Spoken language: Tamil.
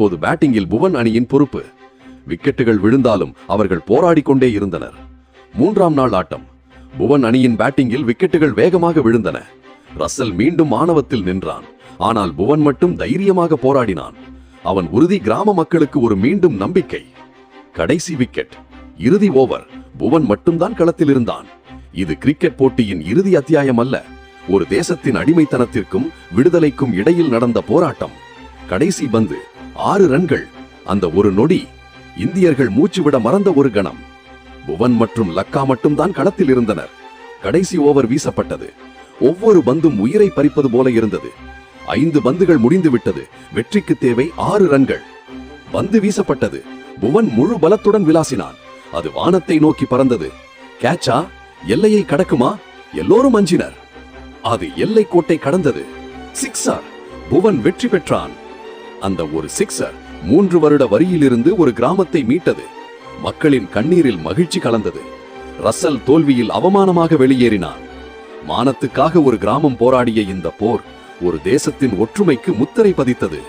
இப்போது பேட்டிங்கில் புவன் அணியின் பொறுப்பு. விக்கெட்டுகள் விழுந்தாலும் அவர்கள் போராடிக் கொண்டே இருந்தனர். 3ஆம் நாள் ஆட்டம். புவன் அணியின் பேட்டிங்கில் விக்கெட்டுகள் வேகமாக விழுந்தன. ரசல் மீண்டும் ஆணவத்தில் நின்றான். ஆனால் புவன் மட்டும் தைரியமாக போராடினான். அவன் உறுதி கிராம மக்களுக்கு ஒரு மீண்டும் நம்பிக்கை. கடைசி விக்கெட். இறுதி ஓவர். புவன் மட்டும்தான் களத்தில் இருந்தான். இது கிரிக்கெட் போட்டியின் இறுதி அத்தியாயம் அல்ல, ஒரு தேசத்தின் அடிமைத்தனத்திற்கும் விடுதலைக்கும் இடையில் நடந்த போராட்டம். கடைசி பந்து 6 ரன்கள். அந்த ஒரு நொடி இந்தியர்கள் மூச்சுவிட மறந்த ஒரு கணம். புவன் மற்றும் லக்கா மட்டும்தான் களத்தில் இருந்தனர். கடைசி ஓவர் வீசப்பட்டது. ஒவ்வொரு பந்தும் உயிரை பறிப்பது போல இருந்தது. 5 பந்துகள் முடிந்துவிட்டது. வெற்றிக்கு தேவை 6 ரன்கள். பந்து வீசப்பட்டது. புவன் முழு பலத்துடன் விளாசினான். அது வானத்தை நோக்கி பறந்தது. கேட்சா? எல்லையை கடக்குமா? எல்லோரும் அஞ்சினர். அது எல்லை கோட்டை கடந்தது. சிக்ஸர். புவன் வெற்றி பெற்றான். அந்த ஒரு சிக்ஸர் 3 வருட வரியிலிருந்து ஒரு கிராமத்தை மீட்டது. மக்களின் கண்ணீரில் மகிழ்ச்சி கலந்தது. ரசல் தோல்வியில் அவமானமாக வெளியேறினான். மானத்துக்காக ஒரு கிராமம் போராடிய இந்த போர் ஒரு தேசத்தின் ஒற்றுமைக்கு முத்திரை பதித்தது.